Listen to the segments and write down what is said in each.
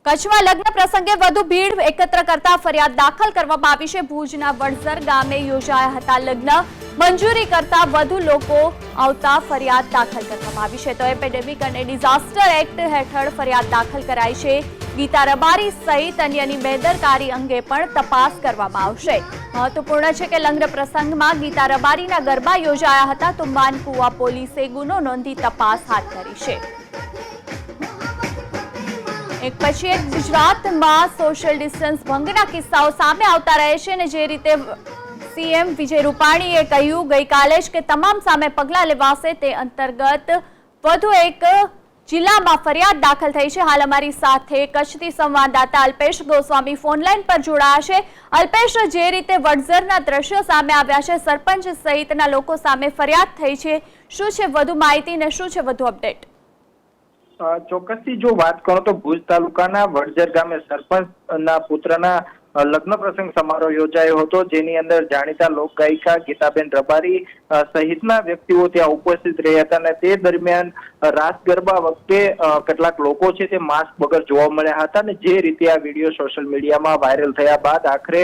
કચ્છમાં લગ્ન પ્રસંગે વધુ ભીડ એકત્ર કરતા ફરિયાદ દાખલ કરવામાં આવી છે। ભુજના વડઝર ગામે યોજાયા હતા લગ્ન, મંજૂરી કરતા વધુ લોકો આવતા ફરિયાદ દાખલ કરવામાં આવી છે। તો એપિડેમિક અને ડિઝાસ્ટર એક્ટ હેઠળ ફરિયાદ દાખલ કરાઈ છે। ગીતા રબારી સહિત અન્યની બેદરકારી અંગે પણ તપાસ કરવામાં આવશે। મહત્વપૂર્ણ છે કે લગ્ન પ્રસંગમાં ગીતા રબારીના ગરબા યોજાયા હતા, તો માનકુવા પોલીસે ગુનો નોંધી તપાસ હાથ ધરી છે। એક પછી એક ગુજરાતમાં સોશિયલ ડિસ્ટન્સ ભંગના કિસ્સાઓ સામે આવતા રહે છે અને જે રીતે સીએમ વિજય રૂપાણીએ કહ્યું ગઈકાલે જ કે તમામ સામે પગલાં લેવાશે, તે અંતર્ગત વધુ એક જિલ્લામાં ફરિયાદ દાખલ થઈ છે। હાલ અમારી સાથે કચ્છથી સંવાદદાતા અલ્પેશ ગોસ્વામી ફોનલાઈન પર જોડાયા છે। અલ્પેશ, જે રીતે વડઝરના દ્રશ્યો સામે આવ્યા છે, સરપંચ સહિતના લોકો સામે ફરિયાદ થઈ છે, શું છે વધુ માહિતી અને શું છે વધુ અપડેટ? ચોક્કસથી જો વાત કરો તો ભુજ તાલુકાના વડઝર ગામે સરપંચના પુત્રના લગ્ન પ્રસંગ સમારોહ યોજાયો હતો, જેની અંદર જાણીતા લોક ગાયિકા ગીતાબેન રબારી સહિતના વ્યક્તિઓ ત્યાં ઉપસ્થિત રહ્યા હતા અને તે દરમિયાન રાસ ગરબા વખતે કેટલાક લોકો છે તે માસ્ક વગર જોવા મળ્યા હતા અને જે રીતે આ વિડીયો સોશિયલ મીડિયામાં વાયરલ થયા બાદ આખરે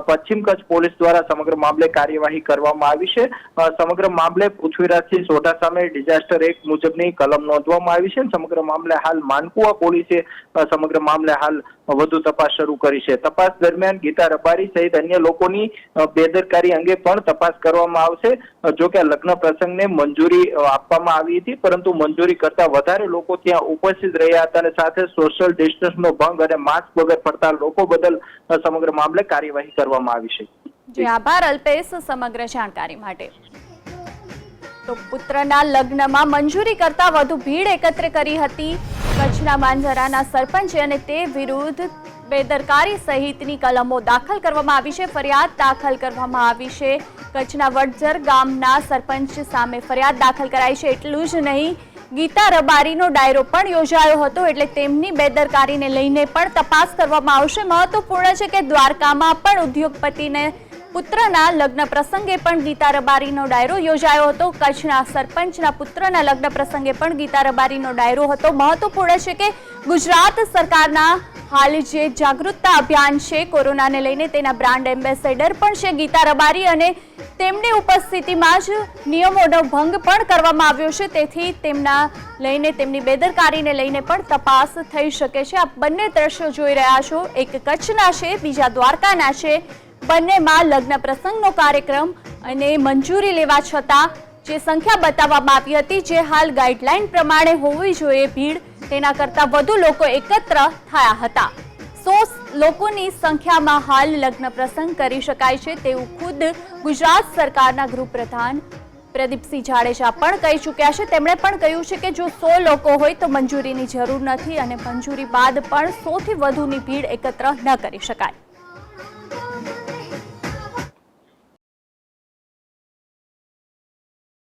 પશ્ચિમ કચ્છ પોલીસ દ્વારા સમગ્ર મામલે કાર્યવાહી કરવામાં આવી છે। સમગ્ર મામલે પૃથ્વીરાજસિંહ સોઢા સામે ડિઝાસ્ટર એક્ટ મુજબની કલમ નોંધવામાં આવી છે। સમગ્ર મામલે હાલ માનકુવા પોલીસે સમગ્ર મામલે હાલ વધુ તપાસ શરૂ કરી છે। તપાસ દરમિયાન ગીતા રબારી સહિત અન્ય લોકોની બેદરકારી અંગે પણ તપાસ કરવામાં આવશે। જો કે લગ્ન પ્રસંગને મંજૂરી આપવામાં આવી હતી, પરંતુ મંજૂરી કરતા વધારે લોકો ત્યાં ઉપસ્થિત રહ્યા હતા અને સાથે સોશિયલ ડિસ્ટન્સનો ભંગ અને માસ્ક વગર ફરતા લોકો બદલ સમગ્ર મામલે કાર્યવાહી કરવામાં આવી છે। જી આભાર અલ્પેશ સમગ્ર જાણકારી માટે। તો પુત્રના લગ્નમાં મંજૂરી કરતા વધુ ભીડ એકત્ર કરી હતી કચ્છના માંજરાના સરપંચે અને તે વિરુદ્ધ બેદરકારી સહિતની કલમો દાખલ કરવામાં આવી છે। ફરિયાદ દાખલ કરવામાં આવી છે। કચ્છના વડઝર ગામના સરપંચ સામે ફરિયાદ દાખલ કરાઈ છે। એટલું જ નહીં, ગીતા રબારીનો ડાયરો પણ યોજાયો હતો, એટલે તેમની બેદરકારીને લઈને પણ તપાસ કરવામાં આવશે। મહત્વપૂર્ણ છે કે દ્વારકામાં પણ ઉદ્યોગપતિને પુત્રના લગ્ન પ્રસંગે પણ ગીતા રબારીનો ડાયરો યોજાયો હતો। કચ્છના સરપંચના પુત્રના લગ્ન પ્રસંગે પણ ગીતા રબારીનો ડાયરો હતો। મહત્વપૂર્ણ છે કે ગુજરાત સરકારના હાલ જે જાગૃતતા અભિયાન છે કોરોનાને લઈને, તેના બ્રાન્ડ એમ્બેસેડર પણ છે ગીતા રબારી અને તેમની ઉપસ્થિતિમાં જ નિયમોનો ભંગ પણ કરવામાં આવ્યો છે, તેથી તેમના લઈને તેમની બેદરકારીને લઈને પણ તપાસ થઈ શકે છે। આપ બંને દ્રશ્યો જોઈ રહ્યા છો, એક કચ્છના છે, બીજા દ્વારકાના છે। બંનેમાં લગ્ન પ્રસંગનો કાર્યક્રમ અને મંજૂરી લેવા છતાં જે સંખ્યા બતાવવામાં આવી હતી, જે હાલ ગાઈડલાઈન પ્રમાણે હોવી જોઈએ ભીડ, તેના કરતાં વધુ લોકો એકત્ર થયા હતા। 100 લોકોની સંખ્યામાં હાલ લગ્ન પ્રસંગ કરી શકાય છે, તેવું ખુદ ગુજરાત સરકારના ગૃહપ્રધાન પ્રદીપસિંહ જાડેજા પણ કહી ચૂક્યા છે। તેમણે પણ કહ્યું છે કે જો 100 લોકો હોય તો મંજૂરીની જરૂર નથી અને મંજૂરી બાદ પણ 100થી વધુની ભીડ એકત્ર ન કરી શકાય।